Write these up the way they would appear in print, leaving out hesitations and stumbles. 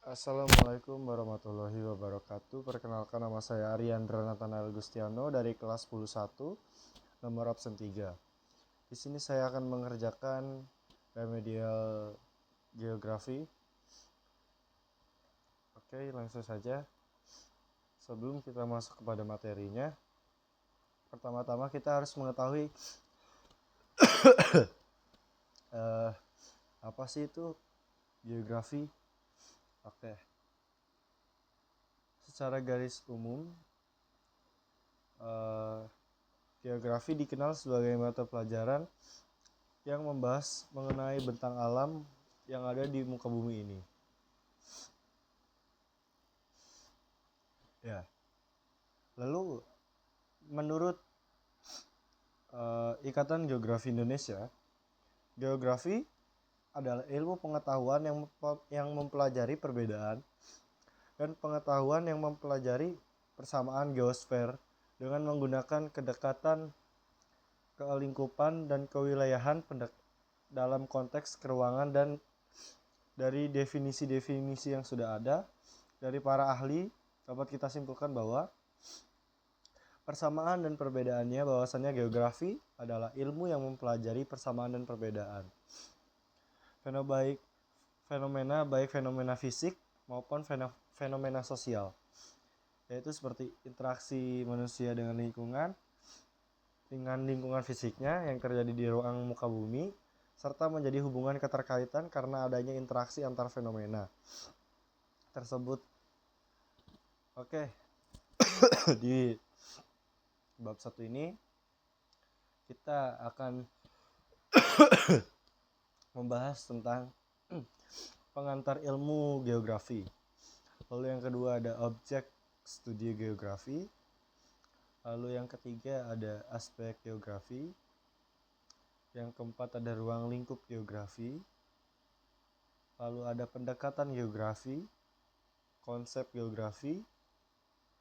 Assalamualaikum warahmatullahi wabarakatuh. Perkenalkan, nama saya Ariandra Nathanael Gustiano dari kelas 101, nomor absen 3. Di sini saya akan mengerjakan remedial geografi. Oke, langsung saja. Sebelum kita masuk kepada materinya, pertama-tama kita harus mengetahui apa sih itu geografi. Oke, secara garis umum, geografi dikenal sebagai mata pelajaran yang membahas mengenai bentang alam yang ada di muka bumi ini. Ya. Lalu menurut Ikatan Geografi Indonesia, geografi adalah ilmu pengetahuan yang mempelajari perbedaan dan pengetahuan yang mempelajari persamaan geosfer dengan menggunakan kedekatan kelingkupan dan kewilayahan dalam konteks keruangan. Dan dari definisi-definisi yang sudah ada dari para ahli dapat kita simpulkan bahwa persamaan dan perbedaannya, bahwasannya geografi adalah ilmu yang mempelajari persamaan dan perbedaan fenomena baik fenomena fisik maupun fenomena sosial, yaitu seperti interaksi manusia dengan lingkungan fisiknya yang terjadi di ruang muka bumi, serta menjadi hubungan keterkaitan karena adanya interaksi antar fenomena tersebut. Oke, di bab 1 ini kita akan membahas tentang pengantar ilmu geografi. Lalu yang kedua ada objek studi geografi. Lalu yang ketiga ada aspek geografi. Yang keempat ada ruang lingkup geografi. Lalu ada pendekatan geografi, konsep geografi,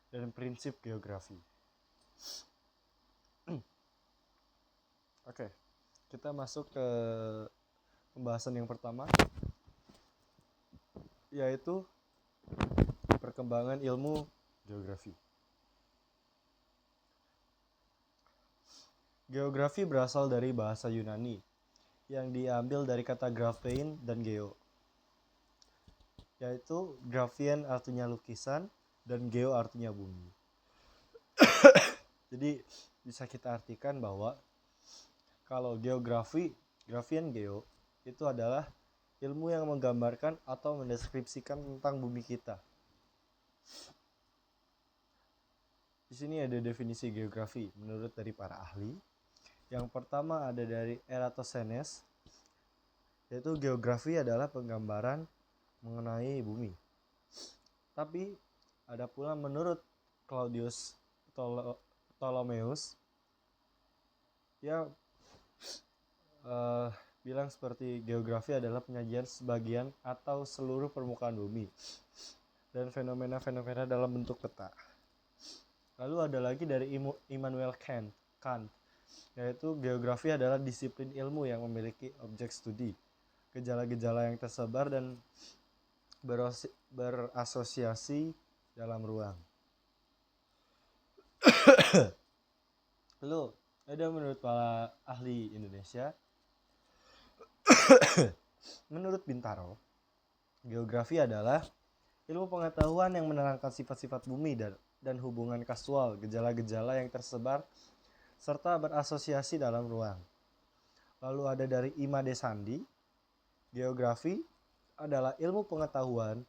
dan prinsip geografi. Oke, kita masuk ke pembahasan yang pertama, yaitu perkembangan ilmu geografi. Geografi berasal dari bahasa Yunani yang diambil dari kata graphein dan geo, yaitu graphein artinya lukisan dan geo artinya bumi. Jadi bisa kita artikan bahwa kalau graphein geo itu adalah ilmu yang menggambarkan atau mendeskripsikan tentang bumi kita. Di sini ada definisi geografi menurut dari para ahli. Yang pertama ada dari Eratosthenes, yaitu geografi adalah penggambaran mengenai bumi. Tapi ada pula menurut Claudius Ptolemeus, dia bilang seperti geografi adalah penyajian sebagian atau seluruh permukaan bumi dan fenomena-fenomena dalam bentuk peta. Lalu ada lagi dari Immanuel Kant, yaitu geografi adalah disiplin ilmu yang memiliki objek studi, gejala-gejala yang tersebar dan berasosiasi dalam ruang. Lalu ada menurut para ahli Indonesia, menurut Bintaro, geografi adalah ilmu pengetahuan yang menerangkan sifat-sifat bumi dan hubungan kasual, gejala-gejala yang tersebar serta berasosiasi dalam ruang. Lalu ada dari Ima Desandi, geografi adalah ilmu pengetahuan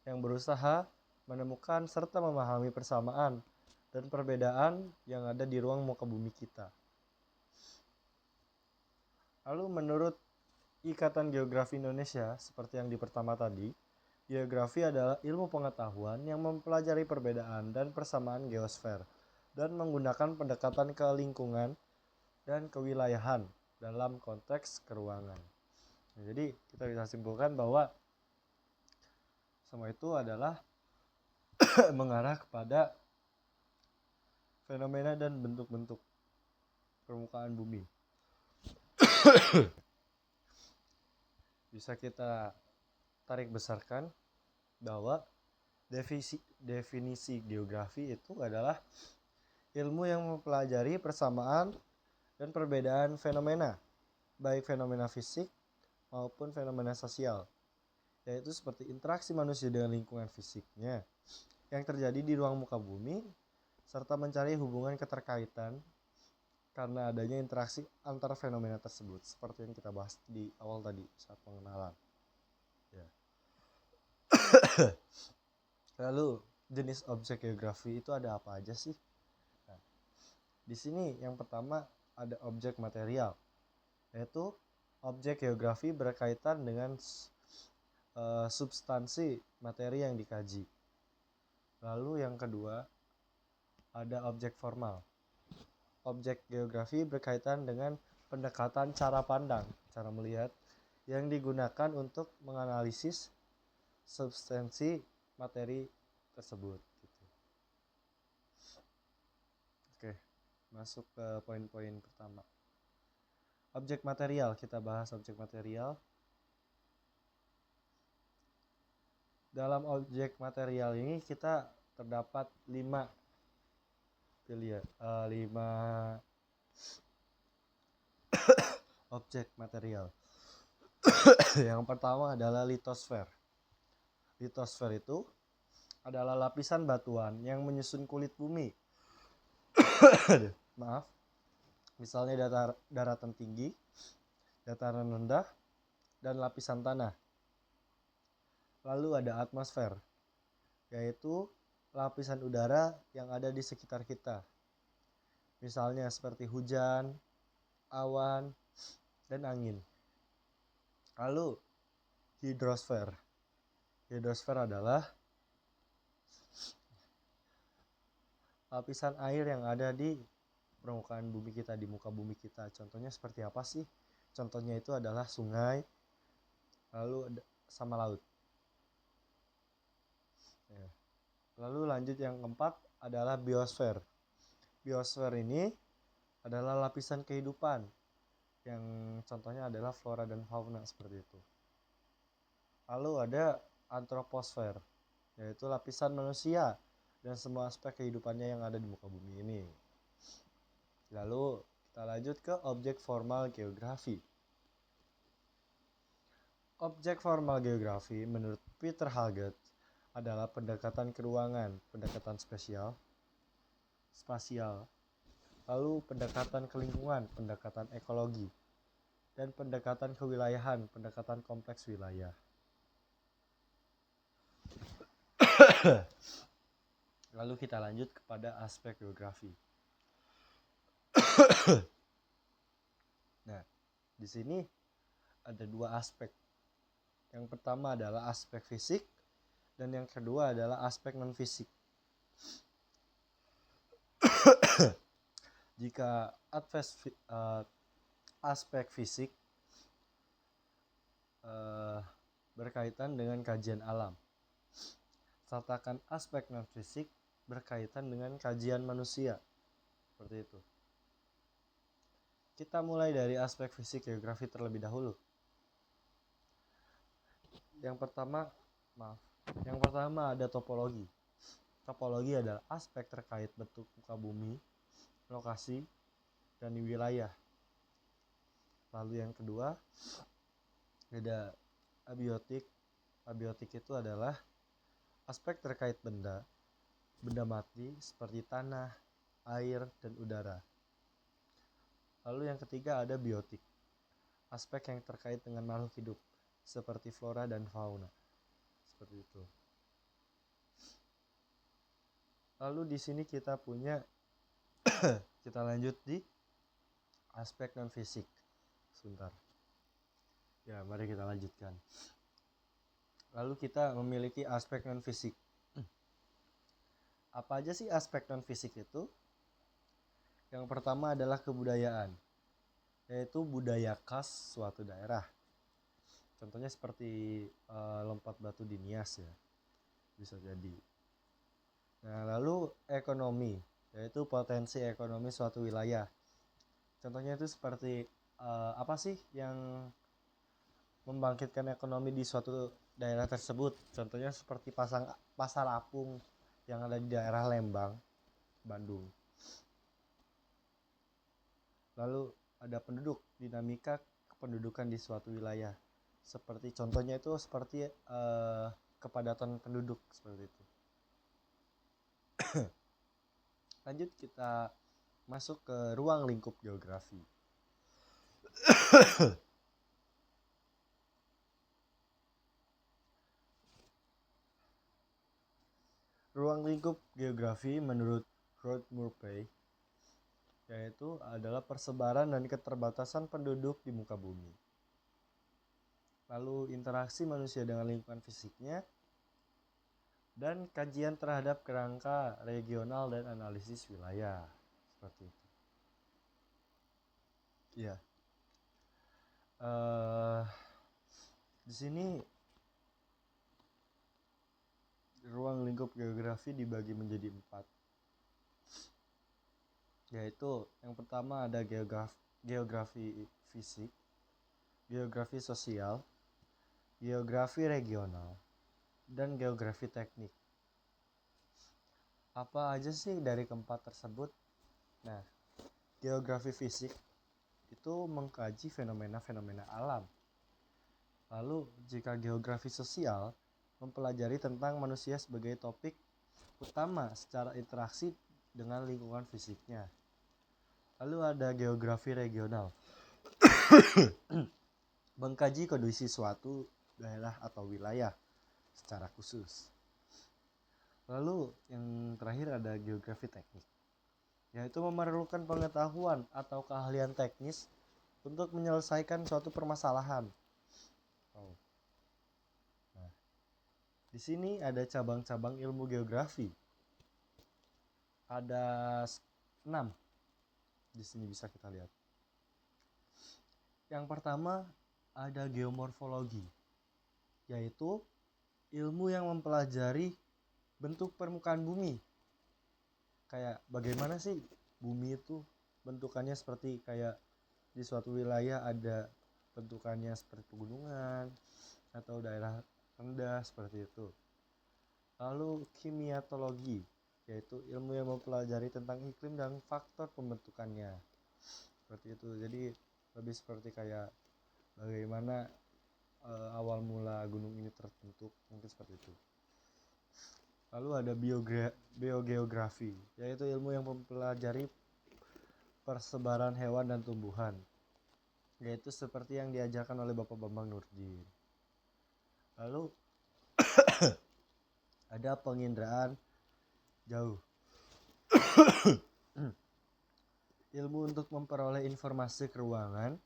yang berusaha menemukan serta memahami persamaan dan perbedaan yang ada di ruang muka bumi kita. Lalu menurut Ikatan Geografi Indonesia, seperti yang di pertama tadi, geografi adalah ilmu pengetahuan yang mempelajari perbedaan dan persamaan geosfer dan menggunakan pendekatan ke lingkungan dan kewilayahan dalam konteks keruangan. Nah, jadi kita bisa simpulkan bahwa semua itu adalah mengarah kepada fenomena dan bentuk-bentuk permukaan bumi. Bisa kita tarik besarkan bahwa definisi geografi itu adalah ilmu yang mempelajari persamaan dan perbedaan fenomena, baik fenomena fisik maupun fenomena sosial, yaitu seperti interaksi manusia dengan lingkungan fisiknya yang terjadi di ruang muka bumi, serta mencari hubungan keterkaitan karena adanya interaksi antara fenomena tersebut, seperti yang kita bahas di awal tadi saat pengenalan. Ya. Lalu jenis objek geografi itu ada apa aja sih? Nah, di sini yang pertama ada objek material, yaitu objek geografi berkaitan dengan substansi materi yang dikaji. Lalu yang kedua ada objek formal. Objek geografi berkaitan dengan pendekatan cara pandang, cara melihat yang digunakan untuk menganalisis substansi materi tersebut. Gitu. Oke, masuk ke poin-poin pertama. Objek material, kita bahas objek material. Dalam objek material ini kita terdapat 5 objek material. Yang pertama adalah litosfer. Litosfer itu adalah lapisan batuan yang menyusun kulit bumi. Maaf. Misalnya daratan tinggi, dataran rendah, dan lapisan tanah. Lalu ada atmosfer, yaitu lapisan udara yang ada di sekitar kita. Misalnya seperti hujan, awan, dan angin. Lalu hidrosfer. Hidrosfer adalah lapisan air yang ada di permukaan bumi kita, di muka bumi kita. Contohnya seperti apa sih? Contohnya itu adalah sungai, lalu sama laut. Ya. Lalu lanjut yang keempat adalah biosfer. Biosfer ini adalah lapisan kehidupan, yang contohnya adalah flora dan fauna seperti itu. Lalu ada antroposfer, yaitu lapisan manusia dan semua aspek kehidupannya yang ada di muka bumi ini. Lalu kita lanjut ke objek formal geografi. Objek formal geografi menurut Peter Haggett adalah pendekatan keruangan, pendekatan spasial, lalu pendekatan ke lingkungan, pendekatan ekologi, dan pendekatan kewilayahan, pendekatan kompleks wilayah. Lalu kita lanjut kepada aspek geografi. Nah, di sini ada 2 aspek. Yang pertama adalah aspek fisik dan yang kedua adalah aspek non-fisik. Jika aspek fisik berkaitan dengan kajian alam, sertakan aspek non-fisik berkaitan dengan kajian manusia. Seperti itu. Kita mulai dari aspek fisik geografi terlebih dahulu. Yang pertama ada topologi. Topologi adalah aspek terkait bentuk muka bumi, lokasi, dan wilayah. Lalu yang kedua ada abiotik. Abiotik itu adalah aspek terkait benda mati seperti tanah, air, dan udara. Lalu yang ketiga ada biotik, aspek yang terkait dengan makhluk hidup seperti flora dan fauna. Seperti itu. Lalu di sini kita punya kita lanjut di aspek non fisik. Sebentar. Ya, mari kita lanjutkan. Lalu kita memiliki aspek non fisik. Apa aja sih aspek non fisik itu? Yang pertama adalah kebudayaan, yaitu budaya khas suatu daerah. Contohnya seperti lompat batu di Nias ya, bisa jadi. Nah, lalu ekonomi, yaitu potensi ekonomi suatu wilayah. Contohnya itu seperti apa sih yang membangkitkan ekonomi di suatu daerah tersebut. Contohnya seperti Pasar Apung yang ada di daerah Lembang, Bandung. Lalu ada penduduk, dinamika kependudukan di suatu wilayah. Seperti contohnya itu seperti kepadatan penduduk seperti itu. Lanjut kita masuk ke ruang lingkup geografi. Ruang lingkup geografi menurut Claude Murphy yaitu adalah persebaran dan keterbatasan penduduk di muka bumi. Lalu interaksi manusia dengan lingkungan fisiknya dan kajian terhadap kerangka regional dan analisis wilayah. Seperti itu. Iya. Di sini ruang lingkup geografi dibagi menjadi 4, yaitu yang pertama ada geografi fisik, geografi sosial, geografi regional, dan geografi teknik. Apa aja sih dari keempat tersebut? Nah, geografi fisik itu mengkaji fenomena-fenomena alam. Lalu jika geografi sosial mempelajari tentang manusia sebagai topik utama secara interaksi dengan lingkungan fisiknya. Lalu ada geografi regional mengkaji kondisi suatu daerah atau wilayah secara khusus. Lalu yang terakhir ada geografi teknik, yaitu memerlukan pengetahuan atau keahlian teknis untuk menyelesaikan suatu permasalahan. Nah, di sini ada cabang-cabang ilmu geografi. Ada 6. Di sini bisa kita lihat. Yang pertama ada geomorfologi, yaitu ilmu yang mempelajari bentuk permukaan bumi. Kayak bagaimana sih bumi itu bentukannya, seperti kayak di suatu wilayah ada bentukannya seperti pegunungan atau daerah rendah seperti itu. Lalu kimiatologi, yaitu ilmu yang mempelajari tentang iklim dan faktor pembentukannya. Seperti itu. Jadi lebih seperti kayak bagaimana awal mula gunung ini terbentuk, mungkin seperti itu. Lalu ada biogeografi, yaitu ilmu yang mempelajari persebaran hewan dan tumbuhan, yaitu seperti yang diajarkan oleh Bapak Bambang Nurdin. Lalu ada penginderaan jauh, ilmu untuk memperoleh informasi ke ruangan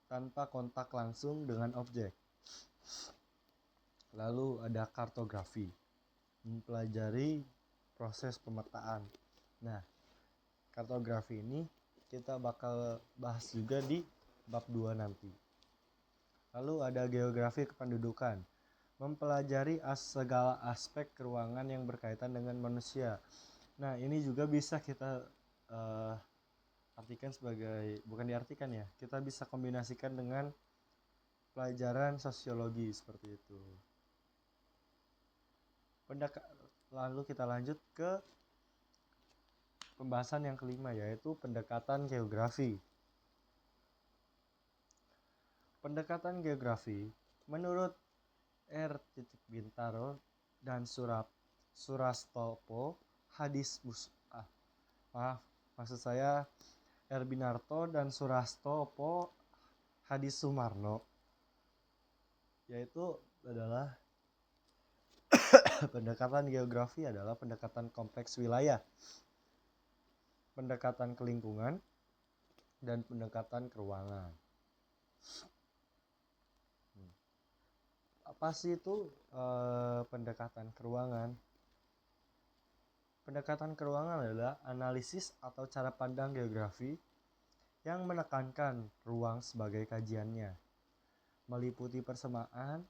tanpa kontak langsung dengan objek. Lalu ada kartografi, mempelajari proses pemetaan. Nah, kartografi ini kita bakal bahas juga di bab 2 nanti. Lalu ada geografi kependudukan, mempelajari segala aspek ruangan yang berkaitan dengan manusia. Nah, ini juga bisa kita artikan sebagai, bukan diartikan ya, kita bisa kombinasikan dengan pelajaran sosiologi seperti itu. Lalu kita lanjut ke pembahasan yang kelima, yaitu pendekatan geografi. Pendekatan geografi menurut R. Bintaro dan Surastopo R. Binarto dan Surastopo Hadis Sumarno, yaitu adalah pendekatan geografi adalah pendekatan kompleks wilayah, pendekatan ke lingkungan, dan pendekatan ke ruangan. Apa sih itu pendekatan ke ruangan? Pendekatan ke ruangan adalah analisis atau cara pandang geografi yang menekankan ruang sebagai kajiannya, meliputi persamaan,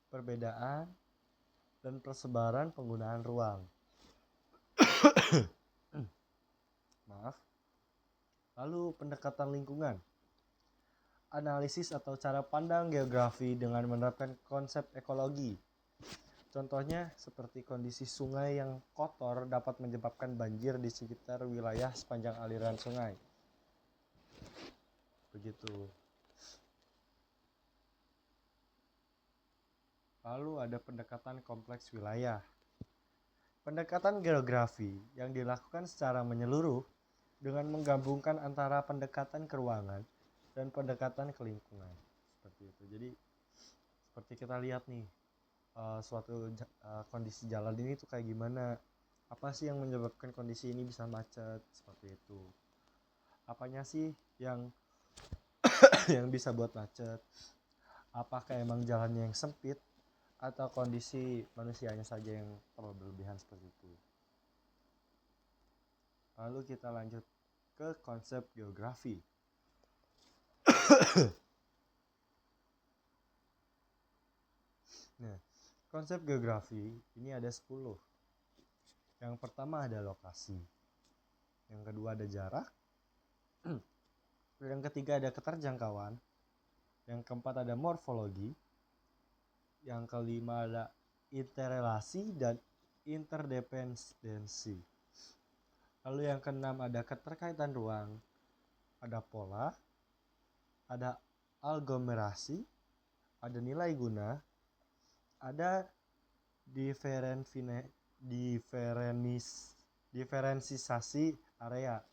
perbedaan, dan persebaran penggunaan ruang. Lalu pendekatan lingkungan analisis atau cara pandang geografi dengan menerapkan konsep ekologi. Contohnya seperti kondisi sungai yang kotor dapat menyebabkan banjir di sekitar wilayah sepanjang aliran sungai. Begitu. Lalu ada pendekatan kompleks wilayah. Pendekatan geografi yang dilakukan secara menyeluruh dengan menggabungkan antara pendekatan ke ruangan dan pendekatan ke lingkungan. Seperti itu. Jadi seperti kita lihat nih, suatu kondisi jalan ini tuh kayak gimana, apa sih yang menyebabkan kondisi ini bisa macet, seperti itu. Apanya sih yang yang bisa buat macet, apakah emang jalannya yang sempit atau kondisi manusianya saja yang terlalu berlebihan, seperti itu. Lalu kita lanjut ke konsep geografi. Nah, konsep geografi ini ada 10. Yang pertama ada lokasi, yang kedua ada jarak, yang ketiga ada keterjangkauan, yang keempat ada morfologi, yang kelima ada interrelasi dan interdependensi. Lalu yang keenam ada keterkaitan ruang, ada pola, ada aglomerasi, ada nilai guna, ada diferensiasi area,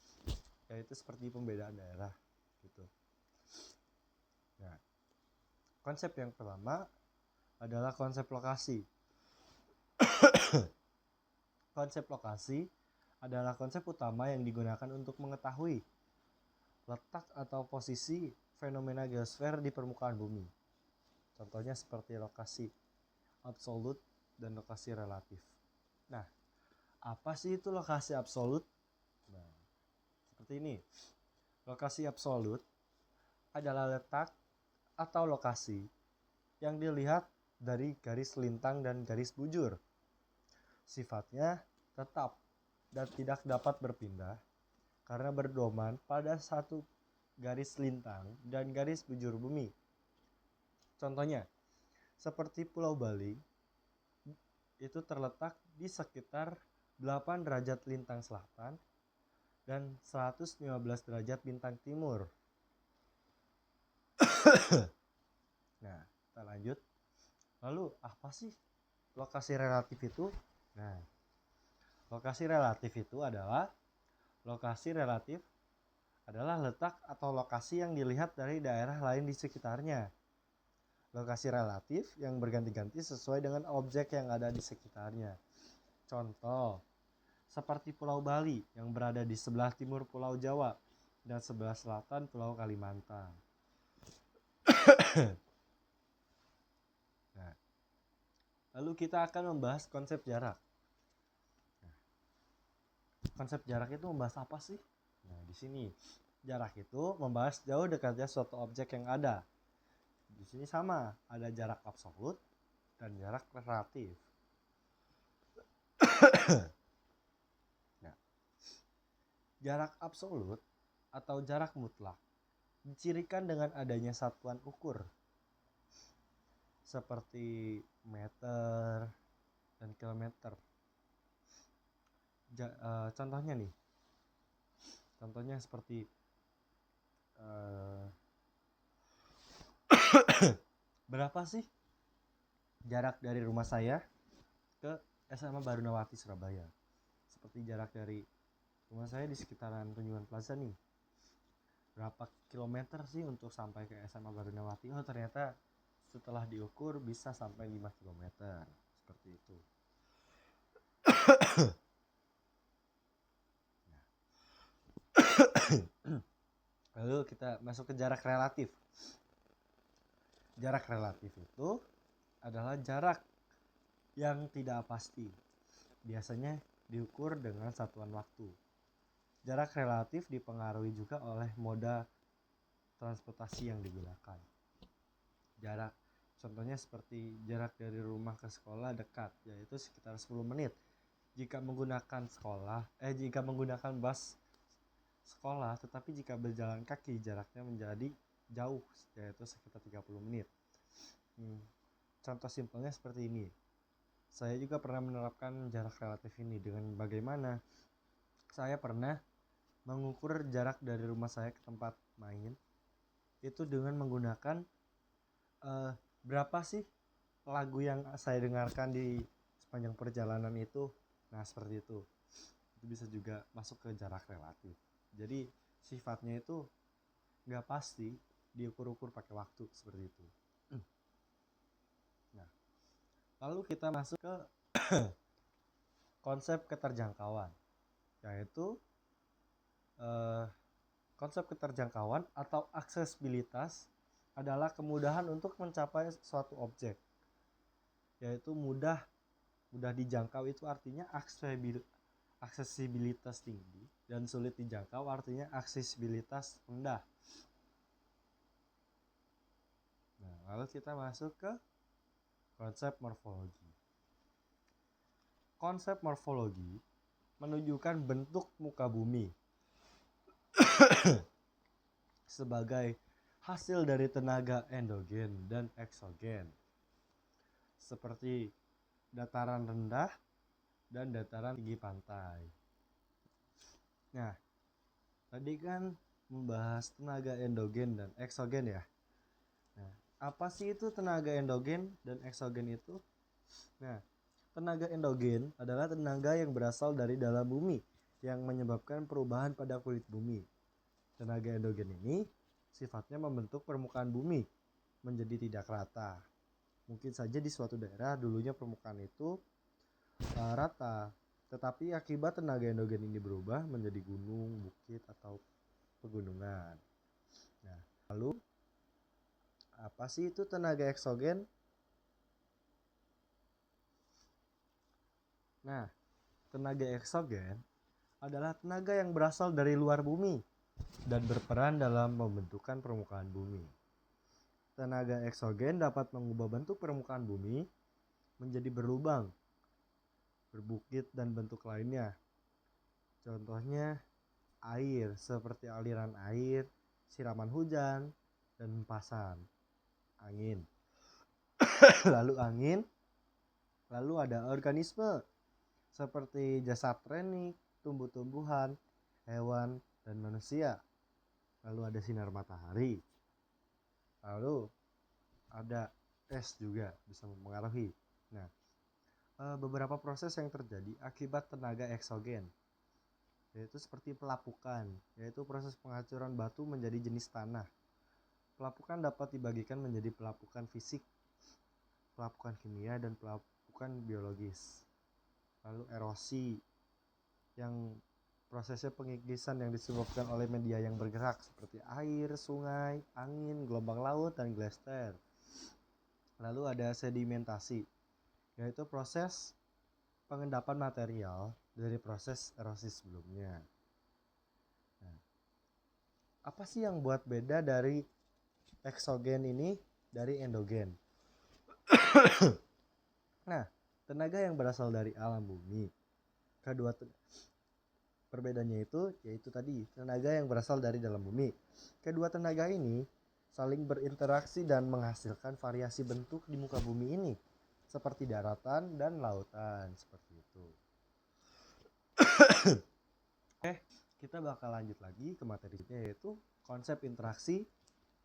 yaitu seperti pembedaan daerah gitu. Nah, konsep yang pertama adalah konsep lokasi. Konsep lokasi adalah konsep utama yang digunakan untuk mengetahui letak atau posisi fenomena geosfer di permukaan bumi. Contohnya seperti lokasi absolut dan lokasi relatif. Nah, apa sih itu lokasi absolut? Nah, seperti ini. Lokasi absolut adalah letak atau lokasi yang dilihat dari garis lintang dan garis bujur. Sifatnya tetap dan tidak dapat berpindah karena berdoman pada satu garis lintang dan garis bujur bumi. Contohnya, seperti Pulau Bali, itu terletak di sekitar 8 derajat lintang selatan dan 115 derajat bintang timur. Nah, kita lanjut. Lalu apa sih lokasi relatif itu? Nah, lokasi relatif itu adalah letak atau lokasi yang dilihat dari daerah lain di sekitarnya. Lokasi relatif yang berganti-ganti sesuai dengan objek yang ada di sekitarnya. Contoh, seperti Pulau Bali yang berada di sebelah timur Pulau Jawa dan sebelah selatan Pulau Kalimantan. Nah, lalu kita akan membahas konsep jarak. Nah, konsep jarak itu membahas apa sih? Nah, di sini jarak itu membahas jauh dekatnya suatu objek yang ada. Di sini sama, ada jarak absolut dan jarak relatif. Nah, jarak absolut atau jarak mutlak dicirikan dengan adanya satuan ukur seperti meter dan kilometer. Contohnya seperti berapa sih jarak dari rumah saya ke SMA Barunawati Surabaya? Seperti jarak dari rumah saya di sekitaran Tunjungan Plaza nih, berapa kilometer sih untuk sampai ke SMA Barunawati? Oh, ternyata setelah diukur bisa sampai 5 kilometer. Seperti itu. Lalu kita masuk ke jarak relatif. Jarak relatif itu adalah jarak yang tidak pasti. Biasanya diukur dengan satuan waktu. Jarak relatif dipengaruhi juga oleh moda transportasi yang digunakan. Contohnya seperti jarak dari rumah ke sekolah dekat, yaitu sekitar 10 menit. Jika menggunakan bus sekolah, tetapi jika berjalan kaki jaraknya menjadi jauh, yaitu sekitar 30 menit. Contoh simpelnya seperti ini. Saya juga pernah menerapkan jarak relatif ini dengan bagaimana saya pernah mengukur jarak dari rumah saya ke tempat main itu dengan menggunakan berapa sih lagu yang saya dengarkan di sepanjang perjalanan itu. Nah, seperti itu bisa juga masuk ke jarak relatif. Jadi sifatnya itu nggak pasti diukur-ukur pakai waktu seperti itu. Nah, lalu kita masuk ke konsep keterjangkauan, yaitu konsep keterjangkauan atau aksesibilitas adalah kemudahan untuk mencapai suatu objek, yaitu mudah dijangkau. Itu artinya aksesibilitas tinggi, dan sulit dijangkau artinya aksesibilitas rendah. Nah, lalu kita masuk ke konsep morfologi. Konsep morfologi menunjukkan bentuk muka bumi sebagai hasil dari tenaga endogen dan eksogen, seperti dataran rendah dan dataran tinggi pantai. Nah, tadi kan membahas tenaga endogen dan eksogen ya. Nah, apa sih itu tenaga endogen dan eksogen itu? Nah, tenaga endogen adalah tenaga yang berasal dari dalam bumi yang menyebabkan perubahan pada kulit bumi. Tenaga endogen ini sifatnya membentuk permukaan bumi menjadi tidak rata. Mungkin saja di suatu daerah dulunya permukaan itu rata, tetapi akibat tenaga endogen ini berubah menjadi gunung, bukit, atau pegunungan. Nah, lalu apa sih itu tenaga eksogen? Nah, tenaga eksogen adalah tenaga yang berasal dari luar bumi dan berperan dalam pembentukan permukaan bumi. Tenaga eksogen dapat mengubah bentuk permukaan bumi menjadi berlubang, berbukit, dan bentuk lainnya. Contohnya air, seperti aliran air, siraman hujan, dan hempasan angin. Lalu ada organisme seperti jasad renik, tumbuh-tumbuhan, hewan, dan manusia. Lalu ada sinar matahari. Lalu ada es juga bisa mempengaruhi. Nah, beberapa proses yang terjadi akibat tenaga eksogen, yaitu seperti pelapukan, yaitu proses penghancuran batu menjadi jenis tanah. Pelapukan dapat dibagikan menjadi pelapukan fisik, pelapukan kimia, dan pelapukan biologis. Lalu erosi, yang prosesnya pengikisan yang disebabkan oleh media yang bergerak seperti air, sungai, angin, gelombang laut, dan glester. Lalu ada sedimentasi, yaitu proses pengendapan material dari proses erosi sebelumnya. Nah, apa sih yang buat beda dari eksogen ini dari endogen? Nah, tenaga yang berasal dari alam bumi. Kedua perbedaannya yaitu tadi tenaga yang berasal dari dalam bumi. Kedua tenaga ini saling berinteraksi dan menghasilkan variasi bentuk di muka bumi ini, seperti daratan dan lautan, seperti itu. Oke, kita bakal lanjut lagi ke materinya, yaitu konsep interaksi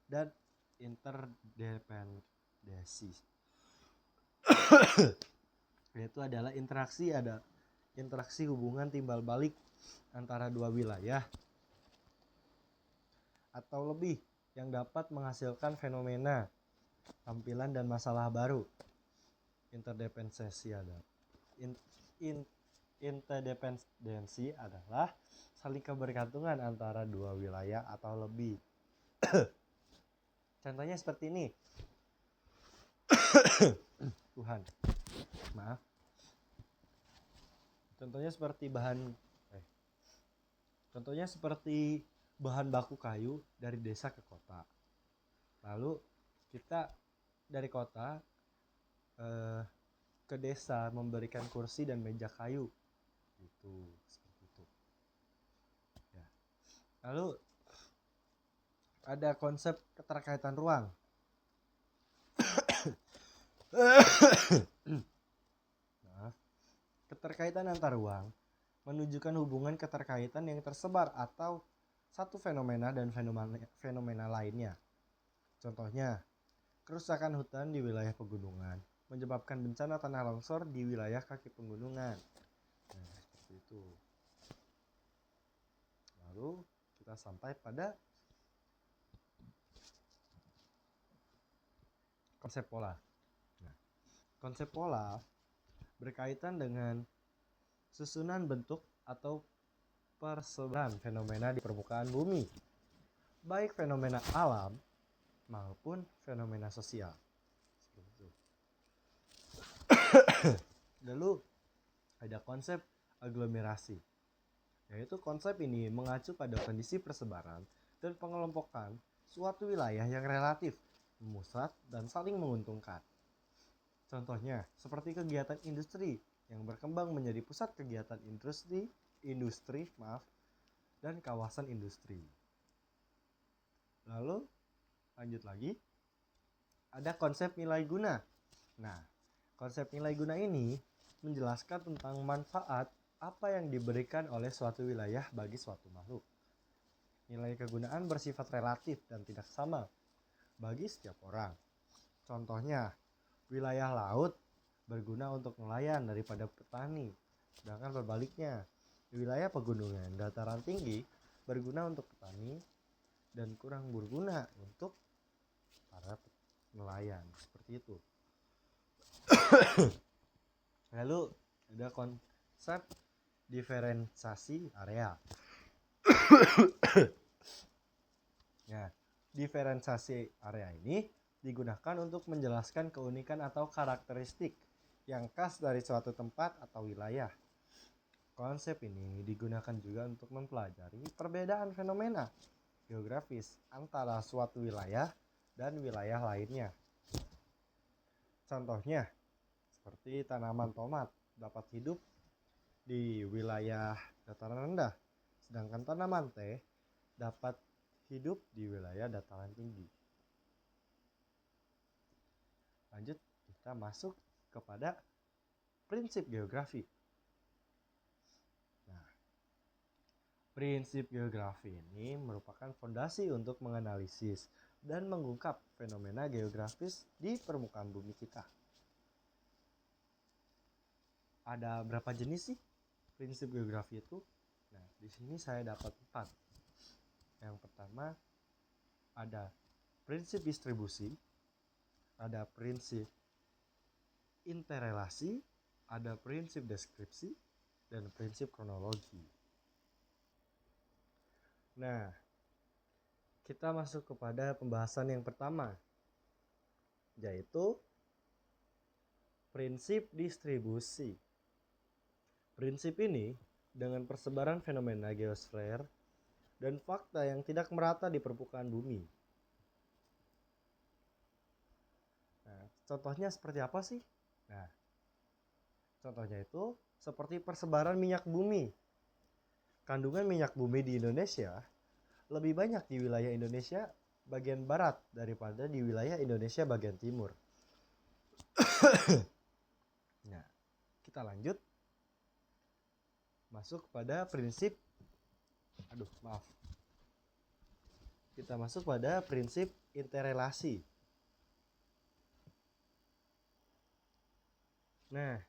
dan interdependensi. Yaitu adalah interaksi hubungan timbal balik antara dua wilayah atau lebih yang dapat menghasilkan fenomena, tampilan, dan masalah baru. Interdependensi adalah saling kebergantungan antara dua wilayah atau lebih. Contohnya seperti ini. Tuhan, maaf. Contohnya seperti bahan baku kayu dari desa ke kota. Lalu kita dari kota ke desa memberikan kursi dan meja kayu, seperti itu. Ya. Lalu Ada konsep keterkaitan ruang. Keterkaitan antar ruang menunjukkan hubungan keterkaitan yang tersebar atau satu fenomena dan fenomena lainnya. Contohnya, kerusakan hutan di wilayah pegunungan menyebabkan bencana tanah longsor di wilayah kaki pegunungan. Nah, seperti itu. Lalu kita sampai pada konsep pola. Nah, konsep pola berkaitan dengan susunan bentuk atau persebaran fenomena di permukaan bumi, baik fenomena alam maupun fenomena sosial. Lalu ada konsep aglomerasi, yaitu konsep ini mengacu pada kondisi persebaran dan pengelompokan suatu wilayah yang relatif, memusat, dan saling menguntungkan. Contohnya, seperti kegiatan industri yang berkembang menjadi pusat kegiatan industri, dan kawasan industri. Lalu, lanjut lagi, ada konsep nilai guna. Nah, konsep nilai guna ini menjelaskan tentang manfaat apa yang diberikan oleh suatu wilayah bagi suatu makhluk. Nilai kegunaan bersifat relatif dan tidak sama bagi setiap orang. Contohnya, wilayah laut berguna untuk nelayan daripada petani, sedangkan berbaliknya, wilayah pegunungan dataran tinggi berguna untuk petani dan kurang berguna untuk para nelayan. Seperti itu. Lalu ada konsep diferensiasi area. Nah, diferensiasi area ini digunakan untuk menjelaskan keunikan atau karakteristik yang khas dari suatu tempat atau wilayah. Konsep ini digunakan juga untuk mempelajari perbedaan fenomena geografis antara suatu wilayah dan wilayah lainnya. Contohnya, seperti tanaman tomat dapat hidup di wilayah dataran rendah, sedangkan tanaman teh dapat hidup di wilayah dataran tinggi. Lanjut, kita masuk kepada prinsip geografi. Nah, prinsip geografi ini merupakan fondasi untuk menganalisis dan mengungkap fenomena geografis di permukaan bumi kita. Ada berapa jenis sih prinsip geografi itu? Nah, di sini saya dapat 4. Yang pertama ada prinsip distribusi, ada prinsip interrelasi, ada prinsip deskripsi, dan prinsip kronologi. Nah, kita masuk kepada pembahasan yang pertama, yaitu prinsip distribusi. Prinsip ini dengan persebaran fenomena geosfer dan fakta yang tidak merata di permukaan bumi. Nah, contohnya seperti apa sih? Nah, contohnya itu seperti persebaran minyak bumi. Kandungan minyak bumi di Indonesia lebih banyak di wilayah Indonesia bagian barat daripada di wilayah Indonesia bagian timur. Nah, kita lanjut masuk pada prinsip kita masuk pada prinsip interrelasi. Nah,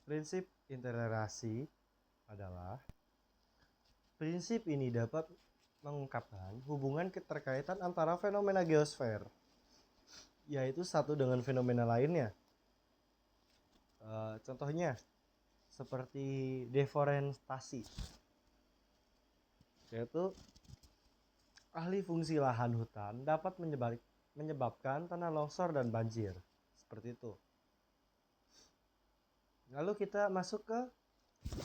prinsip interrelasi adalah prinsip ini dapat mengungkapkan hubungan keterkaitan antara fenomena geosfer, yaitu satu dengan fenomena lainnya. Contohnya seperti deforestasi, yaitu ahli fungsi lahan hutan dapat menyebabkan tanah longsor dan banjir. Seperti itu. Lalu kita masuk ke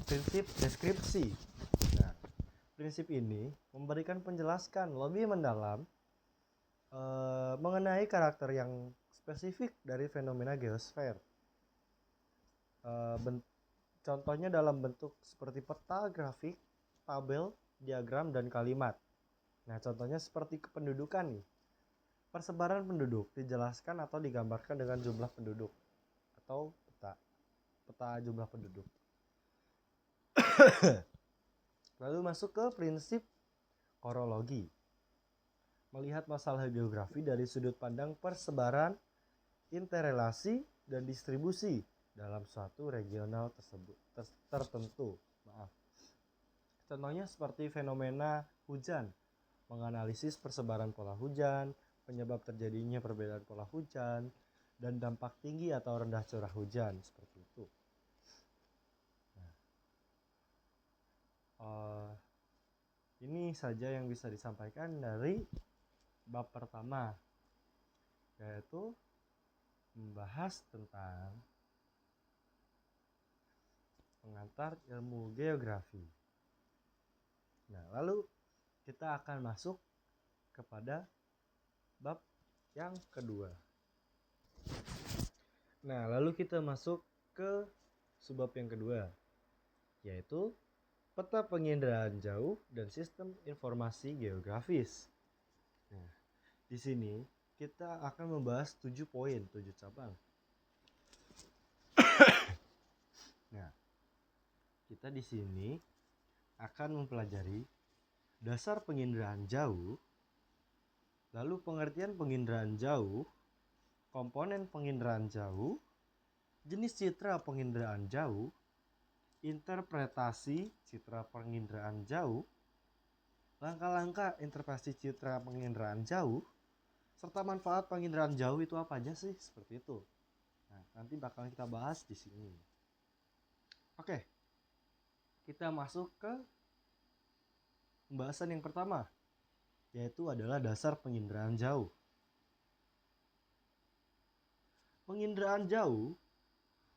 prinsip deskripsi. Nah, prinsip ini memberikan penjelasan lebih mendalam mengenai karakter yang spesifik dari fenomena geosfer. Contohnya dalam bentuk seperti peta, grafik, tabel, diagram, dan kalimat. Nah, contohnya seperti kependudukan nih. Persebaran penduduk dijelaskan atau digambarkan dengan jumlah penduduk atau peta jumlah penduduk. Lalu masuk ke prinsip korologi. Melihat masalah geografi dari sudut pandang persebaran, interrelasi, dan distribusi dalam suatu regional tertentu. Contohnya seperti fenomena hujan, menganalisis persebaran pola hujan, penyebab terjadinya perbedaan pola hujan, dan dampak tinggi atau rendah curah hujan, seperti itu. Ini saja yang bisa disampaikan dari bab pertama, yaitu membahas tentang pengantar ilmu geografi. Nah, lalu kita akan masuk kepada bab yang kedua. Nah, lalu kita masuk ke subbab yang kedua, yaitu peta penginderaan jauh dan sistem informasi geografis. Nah, di sini kita akan membahas 7 poin, 7 cabang. Nah, kita di sini akan mempelajari dasar penginderaan jauh, lalu pengertian penginderaan jauh, komponen penginderaan jauh, jenis citra penginderaan jauh, interpretasi citra penginderaan jauh, langkah-langkah interpretasi citra penginderaan jauh, serta manfaat penginderaan jauh itu apa aja sih, seperti itu. Nah, nanti bakal kita bahas di sini. Oke, kita masuk ke pembahasan yang pertama, yaitu adalah dasar penginderaan jauh. Penginderaan jauh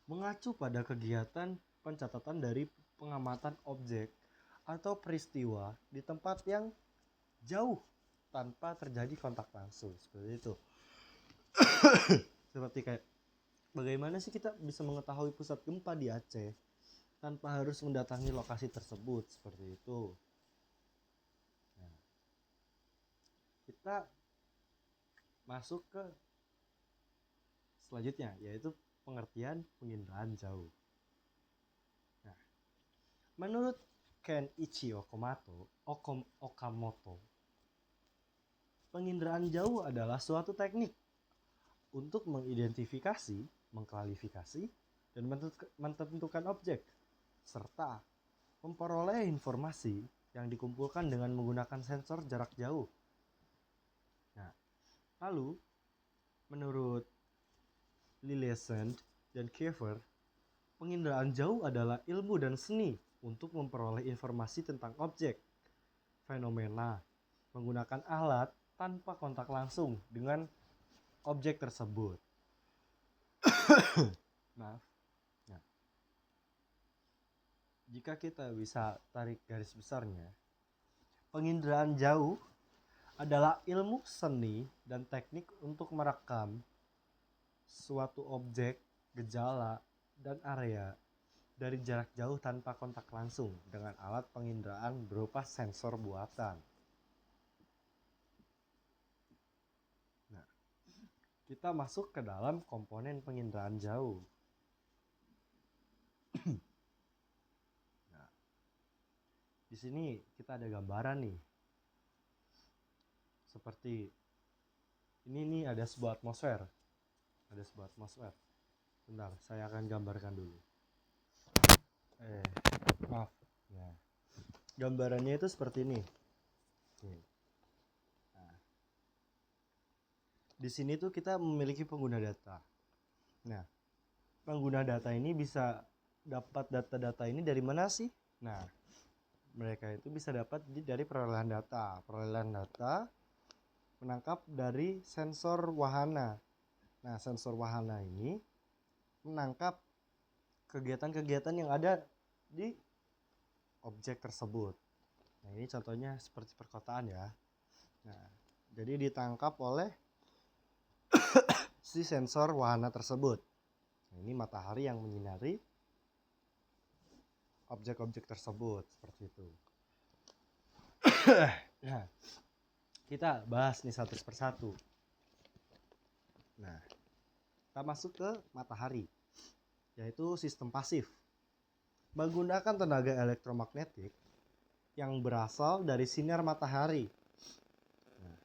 mengacu pada kegiatan pencatatan dari pengamatan objek atau peristiwa di tempat yang jauh tanpa terjadi kontak langsung, seperti itu. Seperti kayak bagaimana sih kita bisa mengetahui pusat gempa di Aceh tanpa harus mendatangi lokasi tersebut, seperti itu. Nah, kita masuk ke selanjutnya, yaitu pengertian penginderaan jauh. Nah, menurut Kenichi Okamoto, penginderaan jauh adalah suatu teknik untuk mengidentifikasi, mengklasifikasi, dan menentukan objek, serta memperoleh informasi yang dikumpulkan dengan menggunakan sensor jarak jauh. Nah, lalu menurut Lillesand dan Kiefer, penginderaan jauh adalah ilmu dan seni untuk memperoleh informasi tentang objek, fenomena, menggunakan alat tanpa kontak langsung dengan objek tersebut. Maaf. Nah, jika kita bisa tarik garis besarnya, penginderaan jauh adalah ilmu seni dan teknik untuk merekam suatu objek, gejala, dan area dari jarak jauh tanpa kontak langsung dengan alat penginderaan berupa sensor buatan. Nah, kita masuk ke dalam komponen penginderaan jauh. Nah, di sini kita ada gambaran nih. Seperti ini nih, ada sebuah atmosfer. Bentar, saya akan gambarkan dulu. Maaf. Ya. Gambarannya itu seperti ini. Nah, di sini tuh kita memiliki pengguna data. Nah, pengguna data ini bisa dapat data-data ini dari mana sih? Nah, mereka itu bisa dapat dari perolehan data. Perolehan data menangkap dari sensor wahana. Nah, sensor wahana ini menangkap kegiatan-kegiatan yang ada di objek tersebut. Nah, ini contohnya seperti perkotaan ya. Nah, jadi ditangkap oleh si sensor wahana tersebut. Nah, ini matahari yang menyinari objek-objek tersebut, seperti itu. Nah, kita bahas nih satu persatu. Nah, kita masuk ke matahari, yaitu sistem pasif. Menggunakan tenaga elektromagnetik yang berasal dari sinar matahari. Nah,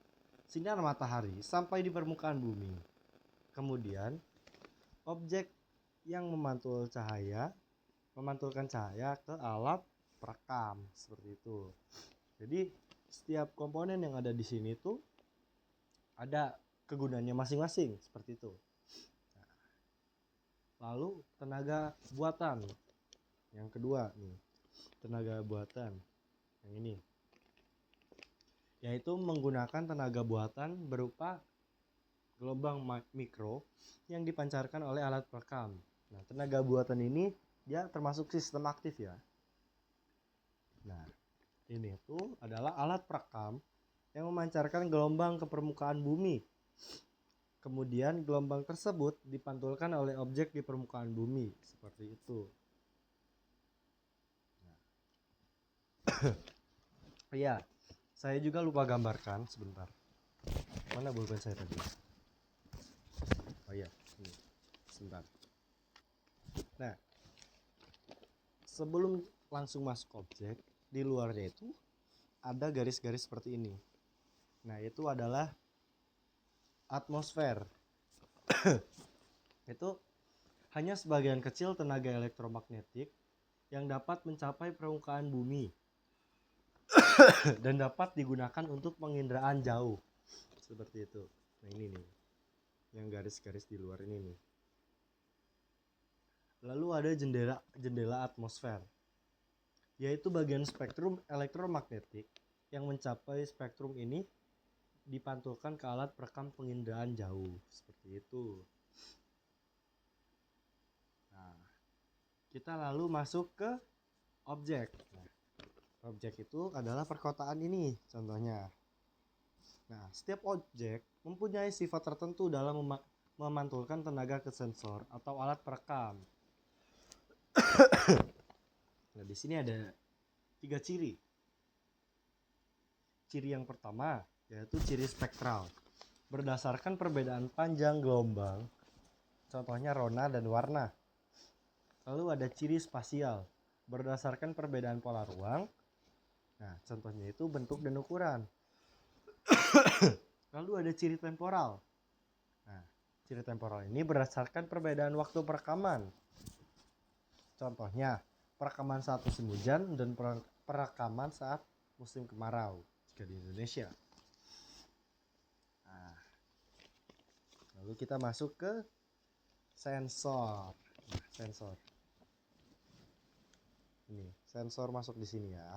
sinar matahari sampai di permukaan bumi. Kemudian, objek yang memantulkan cahaya ke alat perekam seperti itu. Jadi, setiap komponen yang ada di sini tuh ada kegunaannya masing-masing seperti itu. Lalu tenaga buatan. Yang kedua nih, tenaga buatan yang ini, yaitu menggunakan tenaga buatan berupa gelombang mikro yang dipancarkan oleh alat perekam. Nah, tenaga buatan ini dia termasuk sistem aktif ya. Nah, ini tuh adalah alat perekam yang memancarkan gelombang ke permukaan bumi. Kemudian gelombang tersebut dipantulkan oleh objek di permukaan bumi seperti itu. Iya, saya juga lupa gambarkan sebentar. Mana pulpen saya tadi? Oh iya, ini. Sebentar. Nah, sebelum langsung masuk objek, di luarnya itu ada garis-garis seperti ini. Nah, itu adalah atmosfer. Itu hanya sebagian kecil tenaga elektromagnetik yang dapat mencapai permukaan bumi dan dapat digunakan untuk penginderaan jauh seperti itu. Nah, ini nih yang garis-garis di luar ini nih. Lalu ada jendela atmosfer, yaitu bagian spektrum elektromagnetik yang mencapai spektrum ini dipantulkan ke alat perekam penginderaan jauh seperti itu. Nah, kita lalu masuk ke objek. Nah, objek itu adalah perkotaan ini contohnya. Nah, setiap objek mempunyai sifat tertentu dalam memantulkan tenaga ke sensor atau alat perekam. Nah, di sini ada 3 ciri. Ciri yang pertama yaitu ciri spektral. Berdasarkan perbedaan panjang gelombang, contohnya rona dan warna. Lalu ada ciri spasial. Berdasarkan perbedaan pola ruang. Nah, contohnya itu bentuk dan ukuran. Lalu ada ciri temporal. Nah, ciri temporal ini berdasarkan perbedaan waktu perekaman. Contohnya, perekaman saat musim hujan dan perekaman saat musim kemarau jika di Indonesia. Nah, lalu kita masuk ke sensor. Nah, sensor. Ini, sensor masuk di sini ya.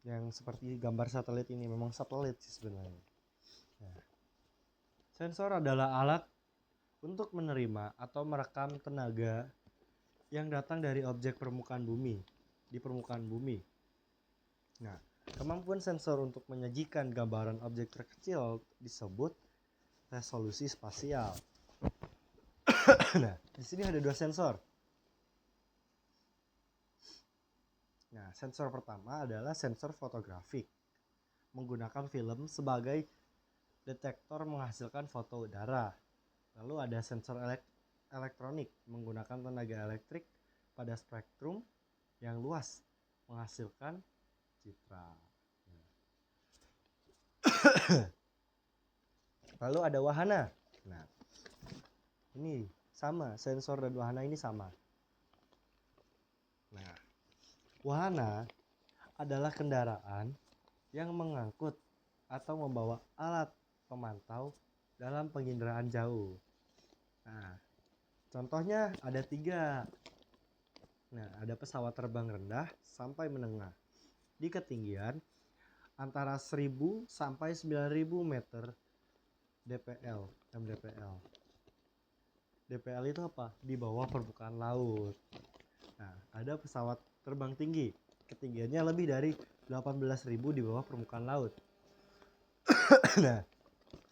Yang seperti gambar satelit ini, memang satelit sih sebenarnya. Nah, sensor adalah alat untuk menerima atau merekam tenaga yang datang dari objek permukaan bumi di permukaan bumi. Nah, kemampuan sensor untuk menyajikan gambaran objek terkecil disebut resolusi spasial. Nah, di sini ada 2 sensor. Nah, sensor pertama adalah sensor fotografik, menggunakan film sebagai detektor menghasilkan foto udara. Lalu ada sensor elektronik, menggunakan tenaga elektrik pada spektrum yang luas, menghasilkan citra. Lalu ada wahana. Nah, ini sama, sensor dan wahana ini sama. Nah, wahana adalah kendaraan yang mengangkut atau membawa alat pemantau dalam penginderaan jauh. Nah, contohnya ada 3. Nah, ada pesawat terbang rendah sampai menengah di ketinggian antara 1000 sampai 9000 meter DPL, MDPL. DPL itu apa? Di bawah permukaan laut. Nah, ada pesawat terbang tinggi, ketinggiannya lebih dari 18.000 di bawah permukaan laut. Nah,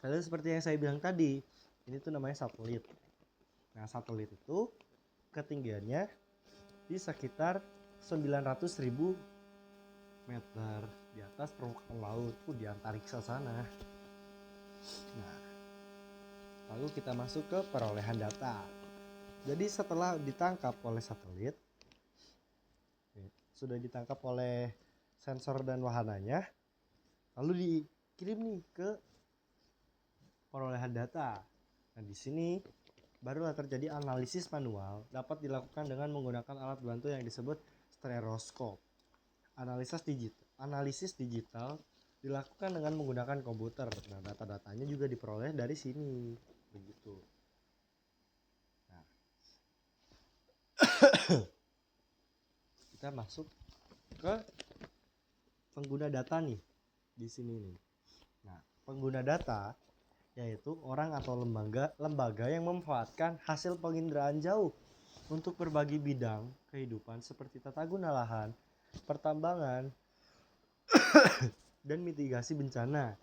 lalu seperti yang saya bilang tadi, ini tuh namanya satelit. Nah, satelit itu ketinggiannya di sekitar 900.000 meter di atas permukaan laut, di antariksa sana. Nah, lalu kita masuk ke perolehan data. Jadi setelah ditangkap oleh satelit, sudah ditangkap oleh sensor dan wahananya, lalu dikirim nih ke perolehan data. Nah, di sini barulah terjadi analisis manual, dapat dilakukan dengan menggunakan alat bantu yang disebut stereoskop. Analisis digital dilakukan dengan menggunakan komputer. Nah, data-datanya juga diperoleh dari sini. Begitu. Nah, kita masuk ke pengguna data nih di sini nih. Nah, pengguna data yaitu orang atau lembaga yang memanfaatkan hasil penginderaan jauh untuk berbagai bidang kehidupan seperti tata guna lahan, pertambangan, dan mitigasi bencana.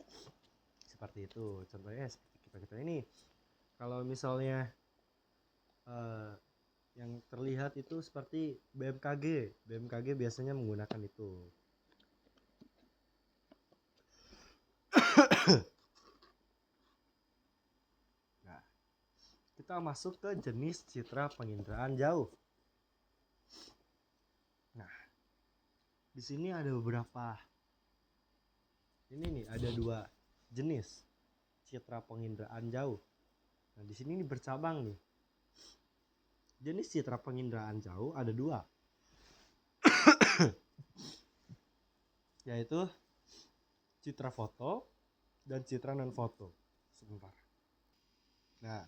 Seperti itu. Contohnya seperti kita ini. Kalau misalnya yang terlihat itu seperti BMKG. BMKG biasanya menggunakan itu. Nah, kita masuk ke jenis citra penginderaan jauh. Nah, di sini ada beberapa. Ini nih ada 2 jenis citra penginderaan jauh. Nah, di sini bercabang nih. Jenis citra penginderaan jauh ada 2. Yaitu citra foto dan citra non foto. Sebentar. Nah,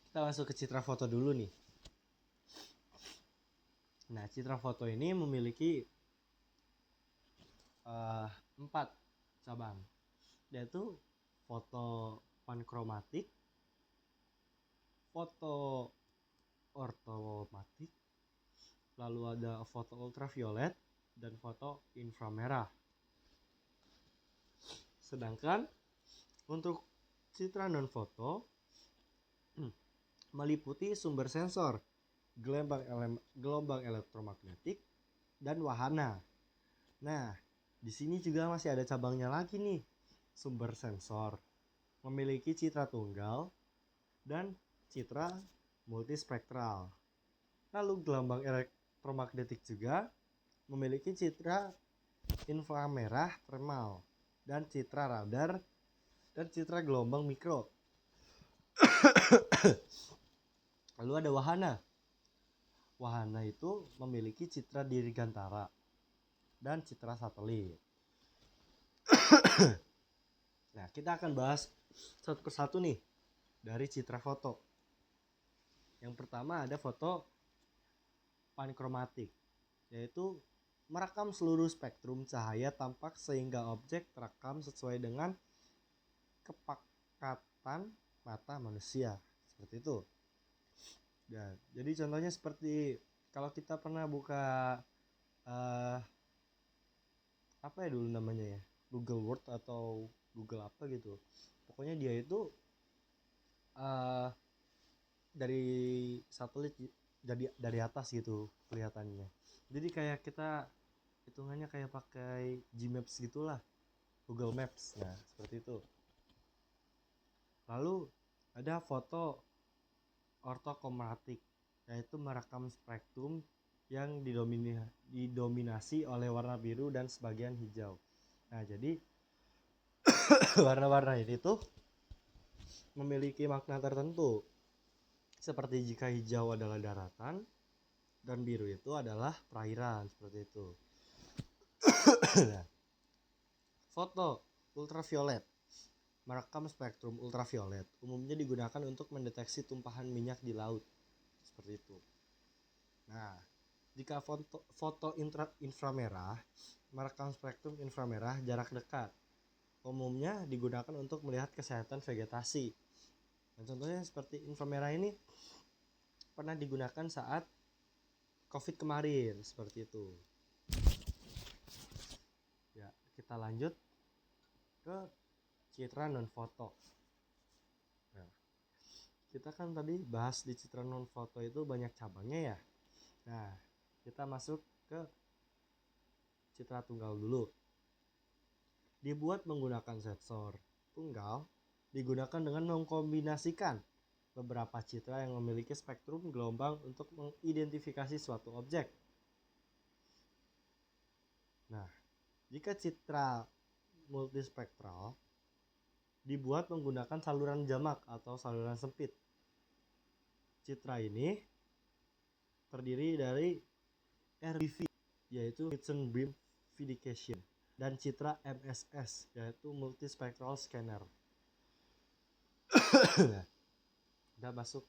kita masuk ke citra foto dulu nih. Nah, citra foto ini memiliki 4 cabang, yaitu foto pankromatik, foto ortomatik, lalu ada foto ultraviolet dan foto inframerah. Sedangkan untuk citra non foto meliputi sumber sensor, gelombang elektromagnetik, dan wahana. Nah, di sini juga masih ada cabangnya lagi nih. Sumber sensor memiliki citra tunggal dan citra multispektral. Lalu gelombang elektromagnetik juga memiliki citra inframerah thermal dan citra radar dan citra gelombang mikro. Lalu ada wahana. Wahana itu memiliki citra dirgantara dan citra satelit. Nah, kita akan bahas satu persatu nih dari citra foto. Yang pertama ada foto pankromatik, yaitu merekam seluruh spektrum cahaya tampak sehingga objek terekam sesuai dengan kepekatan mata manusia. Seperti itu. Ya, jadi contohnya seperti kalau kita pernah buka apa ya dulu namanya ya, Google Word atau Google apa gitu. Pokoknya dia itu dari satelit, jadi dari atas gitu kelihatannya. Jadi kayak kita hitungannya kayak pakai Gmaps gitulah, Google Maps. Nah, seperti itu. Lalu ada foto ortokromatik, yaitu merekam spektrum yang didominasi oleh warna biru dan sebagian hijau. Nah, jadi warna-warna ini tuh memiliki makna tertentu. Seperti jika hijau adalah daratan dan biru itu adalah perairan, seperti itu. Nah, foto ultraviolet merekam spektrum ultraviolet, umumnya digunakan untuk mendeteksi tumpahan minyak di laut, seperti itu. Nah, jika foto inframerah merekam spektrum inframerah jarak dekat, umumnya digunakan untuk melihat kesehatan vegetasi. Dan contohnya seperti inframerah ini pernah digunakan saat COVID kemarin, seperti itu. Ya, kita lanjut ke citra non foto. Nah, kita kan tadi bahas di citra non foto itu banyak cabangnya ya. Nah, kita masuk ke citra tunggal dulu. dibuat menggunakan sensor tunggal, digunakan dengan mengkombinasikan beberapa citra yang memiliki spektrum gelombang untuk mengidentifikasi suatu objek. Nah, jika citra multispektral dibuat menggunakan saluran jamak atau saluran sempit. Citra ini terdiri dari RBV, yaitu Roentgen Beam Vidication, dan citra MSS, yaitu Multispectral Scanner. Kita masuk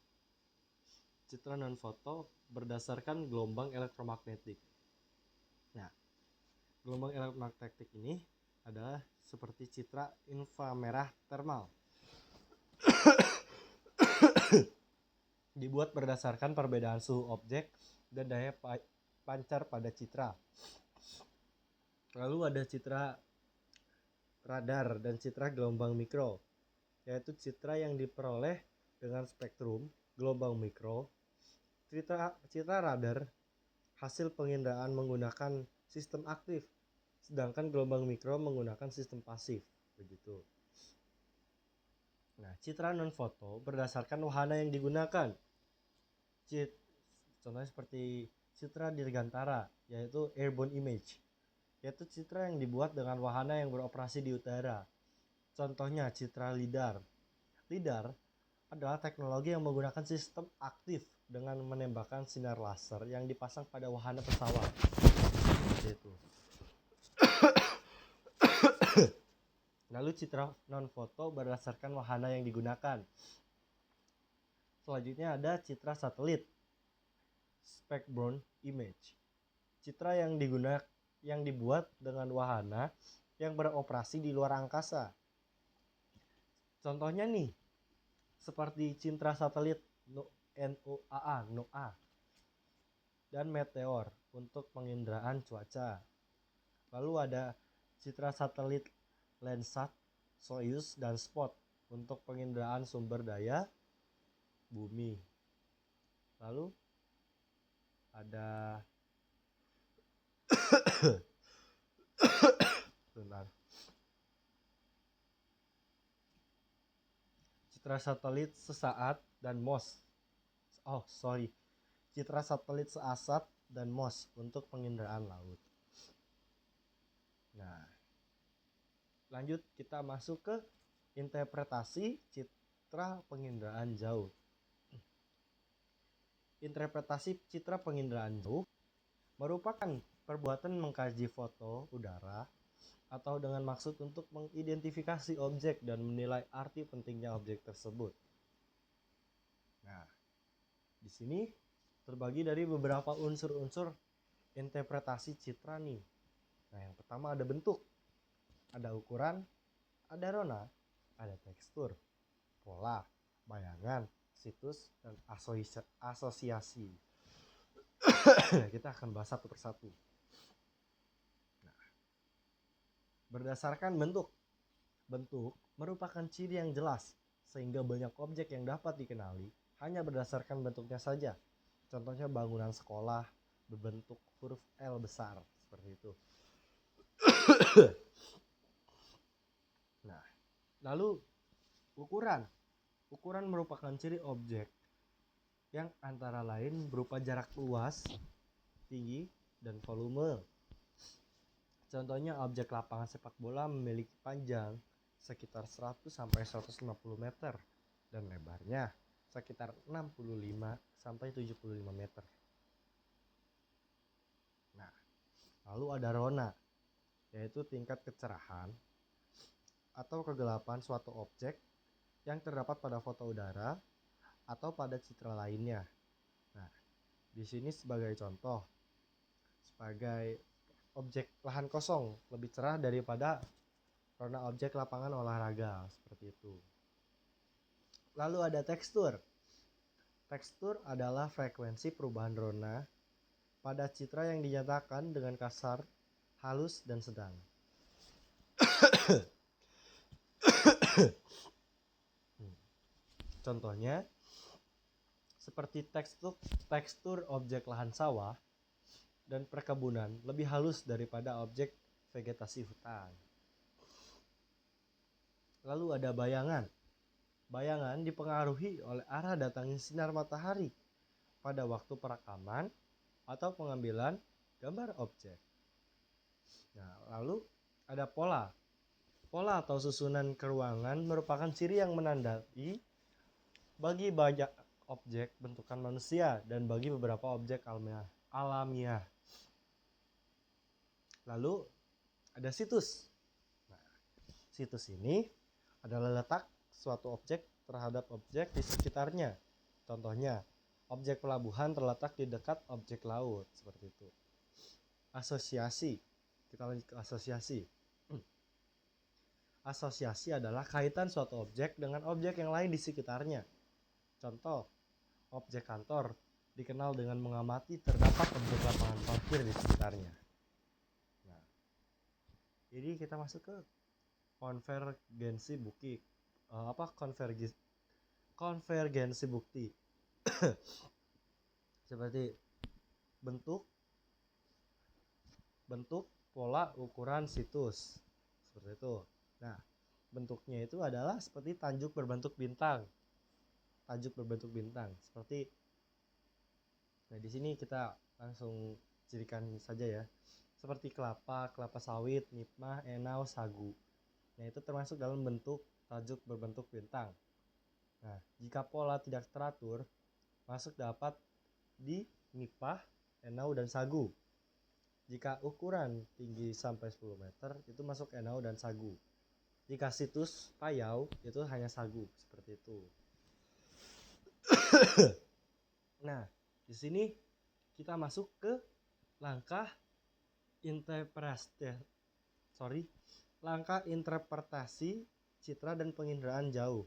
citra non-foto berdasarkan gelombang elektromagnetik. Nah, gelombang elektromagnetik ini adalah seperti citra inframerah thermal. Dibuat berdasarkan perbedaan suhu objek dan daya pancar pada citra. Lalu ada citra radar dan citra gelombang mikro, yaitu citra yang diperoleh dengan spektrum gelombang mikro. Citra radar hasil penginderaan menggunakan sistem aktif, sedangkan gelombang mikro menggunakan sistem pasif. Begitu. Nah, citra non-foto berdasarkan wahana yang digunakan. Contohnya seperti citra dirgantara, yaitu airborne image, yaitu citra yang dibuat dengan wahana yang beroperasi di udara. Contohnya citra lidar. Lidar adalah teknologi yang menggunakan sistem aktif dengan menembakkan sinar laser yang dipasang pada wahana pesawat. Itu. Lalu citra non-foto berdasarkan wahana yang digunakan. Selanjutnya ada citra satelit, spectrum image. Citra yang dibuat dengan wahana yang beroperasi di luar angkasa. Contohnya nih, seperti citra satelit NOAA dan meteor untuk penginderaan cuaca. Lalu ada citra satelit Landsat, Soyuz, dan Spot untuk penginderaan sumber daya bumi. Lalu ada citra satelit sesaat dan MOS. Citra satelit seasat dan MOS untuk penginderaan laut. Nah, lanjut kita masuk ke interpretasi citra penginderaan jauh. Interpretasi citra penginderaan jauh merupakan perbuatan mengkaji foto udara atau dengan maksud untuk mengidentifikasi objek dan menilai arti pentingnya objek tersebut. Nah, di sini terbagi dari beberapa unsur-unsur interpretasi citra nih. Nah, yang pertama ada bentuk, ada ukuran, ada rona, ada tekstur, pola, bayangan, situs, dan asosiasi. Kita akan bahas satu persatu. Nah, berdasarkan bentuk merupakan ciri yang jelas sehingga banyak objek yang dapat dikenali hanya berdasarkan bentuknya saja. Contohnya bangunan sekolah berbentuk huruf L besar seperti itu. Nah, lalu ukuran merupakan ciri objek yang antara lain berupa jarak luas, tinggi, dan volume. Contohnya objek lapangan sepak bola memiliki panjang sekitar 100 sampai 150 meter dan lebarnya sekitar 65 sampai 75 meter. Nah, lalu ada rona, yaitu tingkat kecerahan atau kegelapan suatu objek yang terdapat pada foto udara atau pada citra lainnya. Nah, di sini sebagai contoh, sebagai objek lahan kosong lebih cerah daripada rona objek lapangan olahraga, seperti itu. Lalu ada tekstur. Tekstur adalah frekuensi perubahan rona pada citra yang dinyatakan dengan kasar, halus, dan sedang. Contohnya seperti tekstur objek lahan sawah dan perkebunan lebih halus daripada objek vegetasi hutan. Lalu ada bayangan. Bayangan dipengaruhi oleh arah datangnya sinar matahari pada waktu perekaman atau pengambilan gambar objek. Nah, lalu ada pola. Pola atau susunan keruangan merupakan ciri yang menandai bagi banyak objek bentukan manusia dan bagi beberapa objek alamiah. Lalu ada situs. Nah, situs ini adalah letak suatu objek terhadap objek di sekitarnya. Contohnya, objek pelabuhan terletak di dekat objek laut, seperti itu. Asosiasi. Kita lanjut ke asosiasi. Asosiasi adalah kaitan suatu objek dengan objek yang lain di sekitarnya. Contoh, objek kantor dikenal dengan mengamati terdapat objek lapangan parkir di sekitarnya. Nah, jadi kita masuk ke konvergensi bukti. Konvergensi bukti. Seperti bentuk, pola, ukuran, situs. Seperti itu. Nah, bentuknya itu adalah seperti tajuk berbentuk bintang. Seperti nah di sini kita langsung cirikan saja ya. Seperti kelapa sawit, nipah, enau, sagu. Nah, itu termasuk dalam bentuk tajuk berbentuk bintang. Nah, jika pola tidak teratur, masuk dapat di nipah, enau, dan sagu. Jika ukuran tinggi sampai 10 meter, itu masuk enau dan sagu. Jika situs payau, itu hanya sagu, seperti itu. Nah, di sini kita masuk ke langkah interpretasi citra dan penginderaan jauh.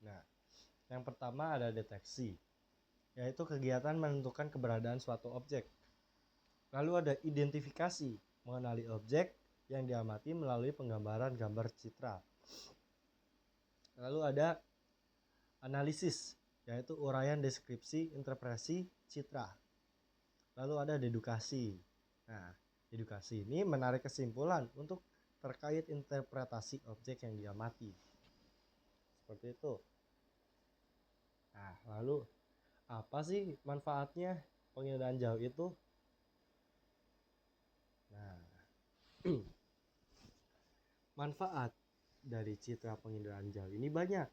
Nah, yang pertama ada deteksi, yaitu kegiatan menentukan keberadaan suatu objek. Lalu ada identifikasi, mengenali objek yang diamati melalui penggambaran gambar citra. Lalu ada analisis, yaitu uraian deskripsi interpretasi citra. Lalu ada dedukasi. Nah, dedukasi ini menarik kesimpulan untuk terkait interpretasi objek yang diamati. Seperti itu. Nah, lalu apa sih manfaatnya penginderaan jauh itu? Nah, manfaat dari citra penginderaan jauh ini banyak.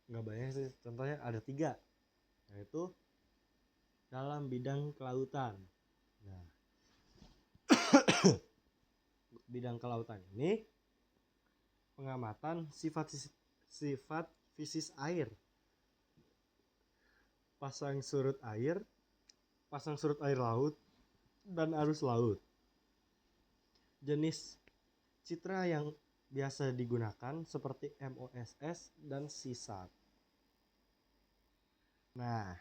Nggak banyak sih, contohnya ada 3, yaitu dalam bidang kelautan. Nah, bidang kelautan ini pengamatan sifat fisis air, pasang surut air laut, dan arus laut. Jenis citra yang biasa digunakan seperti MOSS dan SISAT. Nah,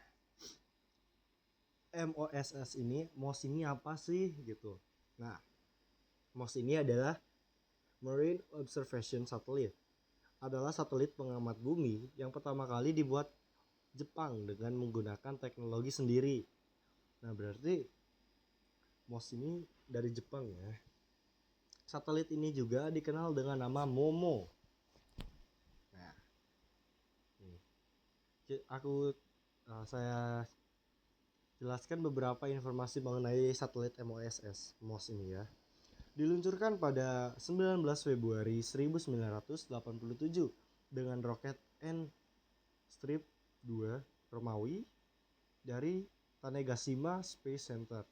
MOSS ini, MOS ini apa sih gitu. Nah, MOS ini adalah Marine Observation Satellite. Adalah satelit pengamat bumi yang pertama kali dibuat Jepang dengan menggunakan teknologi sendiri. Nah, berarti MOS ini dari Jepang ya. Satelit ini juga dikenal dengan nama MOMO. Nah, saya jelaskan beberapa informasi mengenai satelit MOS ini ya. Diluncurkan pada 19 Februari 1987 dengan roket N-2 Romawi dari Tanegashima Space Center.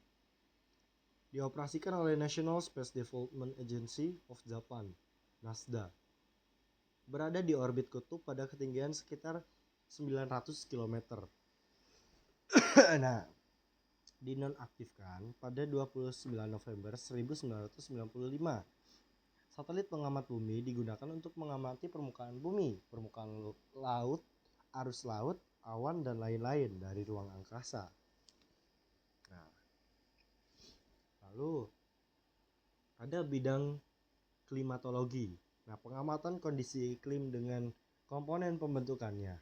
Dioperasikan oleh National Space Development Agency of Japan, NASDA. Berada di orbit kutub pada ketinggian sekitar 900 km. Nah, dinonaktifkan pada 29 November 1995. Satelit pengamat bumi digunakan untuk mengamati permukaan bumi, permukaan laut, arus laut, awan, dan lain-lain dari ruang angkasa. Nah, lalu ada bidang klimatologi. Nah, pengamatan kondisi iklim dengan komponen pembentukannya.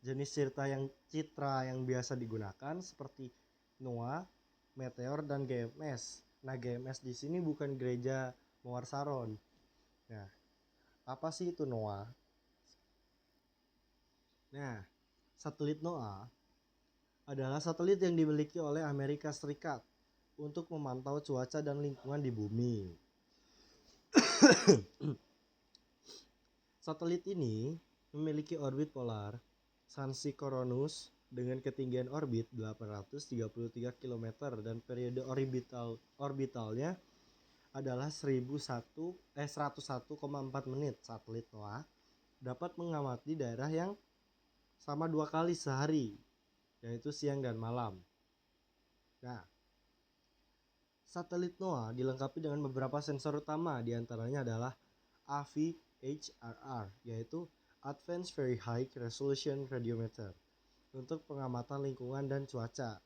Jenis citra yang biasa digunakan seperti NOAA, Meteor, dan GMS. Nah, GMS di sini bukan gereja Mawar Saron. Nah, apa sih itu NOAA? Nah, satelit NOAA adalah satelit yang dimiliki oleh Amerika Serikat untuk memantau cuaca dan lingkungan di bumi. Satelit ini memiliki orbit polar Sansikoronus dengan ketinggian orbit 833 km dan periode orbitalnya adalah 101,4 menit. Satelit NOAA dapat mengamati daerah yang sama 2 kali sehari, yaitu siang dan malam. Nah, satelit NOAA dilengkapi dengan beberapa sensor utama, diantaranya adalah AVHRR, yaitu Advanced Very High Resolution Radiometer, untuk pengamatan lingkungan dan cuaca.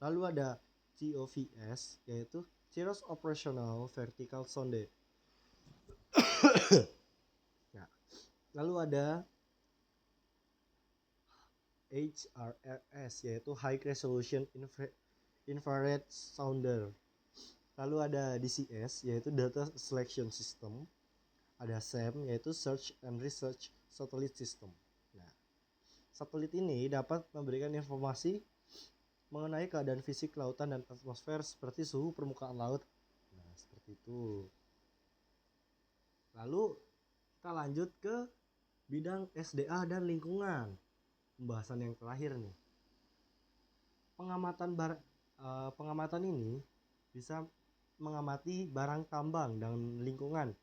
Lalu ada TOVS, yaitu Cirrus Operational Vertical Sonde. Nah, lalu ada HRRS, yaitu High Resolution Infrared Sounder. Lalu ada DCS, yaitu Data Selection System. Ada SEM, yaitu Search and Research Satellite System. Nah, satelit ini dapat memberikan informasi mengenai keadaan fisik lautan dan atmosfer seperti suhu permukaan laut. Nah, seperti itu. Lalu kita lanjut ke bidang SDA dan lingkungan. Pembahasan yang terakhir nih. Pengamatan ini bisa mengamati barang tambang dan lingkungan,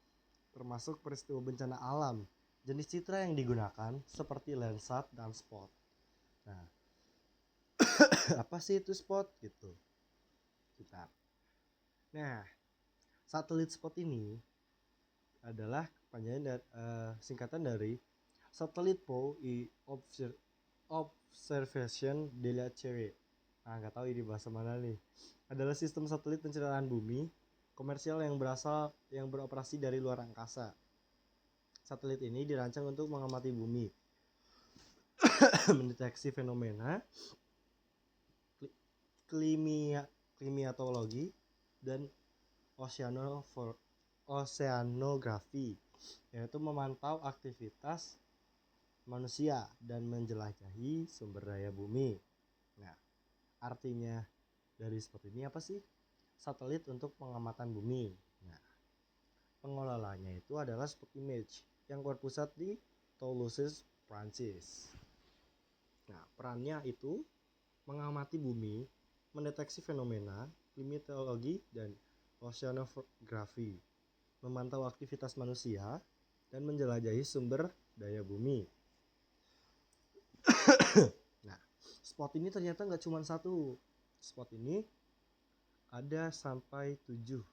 termasuk peristiwa bencana alam. Jenis citra yang digunakan seperti Landsat dan spot. Nah, apa sih itu spot gitu? Nah, satelit spot ini adalah singkatan dari Satellite pour observation de la Terre. Nah, nggak tahu ini bahasa mana nih. Adalah sistem satelit pencerahan bumi komersial yang beroperasi dari luar angkasa. Satelit ini dirancang untuk mengamati bumi, mendeteksi fenomena klimatologi dan oceanografi, yaitu memantau aktivitas manusia dan menjelajahi sumber daya bumi. Nah, artinya dari seperti ini apa sih? Satelit untuk pengamatan bumi. Nah, pengelolanya itu adalah Spot Image yang berpusat di Toulouse, Prancis. Nah, perannya itu mengamati bumi, mendeteksi fenomena klimatologi dan oceanografi, memantau aktivitas manusia, dan menjelajahi sumber daya bumi. Nah, spot ini ternyata nggak cuma satu. Spot ini ada sampai 7.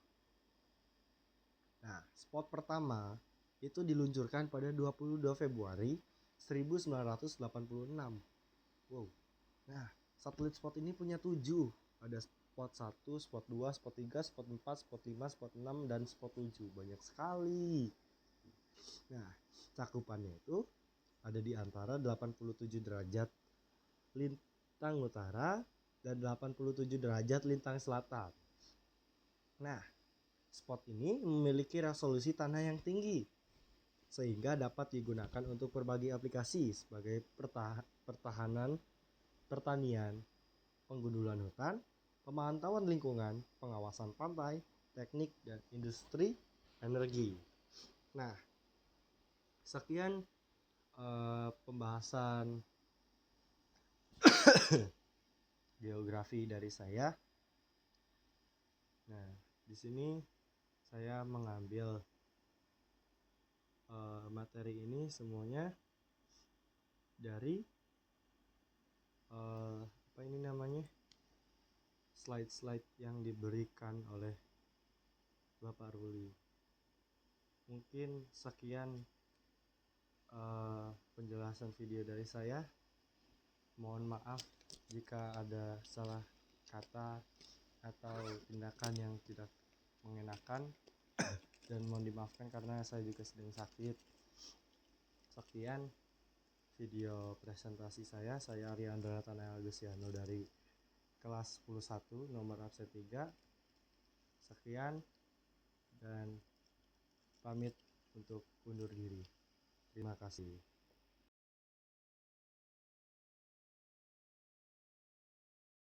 Nah, spot pertama itu diluncurkan pada 22 Februari 1986. Wow. Nah, satelit spot ini punya 7. Ada spot 1, spot 2, spot 3, spot 4, spot 5, spot 6, dan spot 7. Banyak sekali. Nah, cakupannya itu ada di antara 87 derajat lintang utara dan 87 derajat lintang selatan. Nah, spot ini memiliki resolusi tanah yang tinggi, sehingga dapat digunakan untuk berbagai aplikasi sebagai pertanian, penggundulan hutan, pemantauan lingkungan, pengawasan pantai, teknik, dan industri energi. Nah, sekian pembahasan geografi dari saya. Nah, di sini saya mengambil materi ini semuanya dari apa ini namanya, slide-slide yang diberikan oleh Bapak Ruli. Mungkin sekian penjelasan video dari saya. Mohon maaf jika ada salah kata atau tindakan yang tidak mengenakan, dan mohon dimaafkan karena saya juga sedang sakit. Sekian video presentasi saya Ariandra Tanaya Agustiano dari kelas 10.1 nomor absen 3. Sekian dan pamit untuk undur diri. Terima kasih.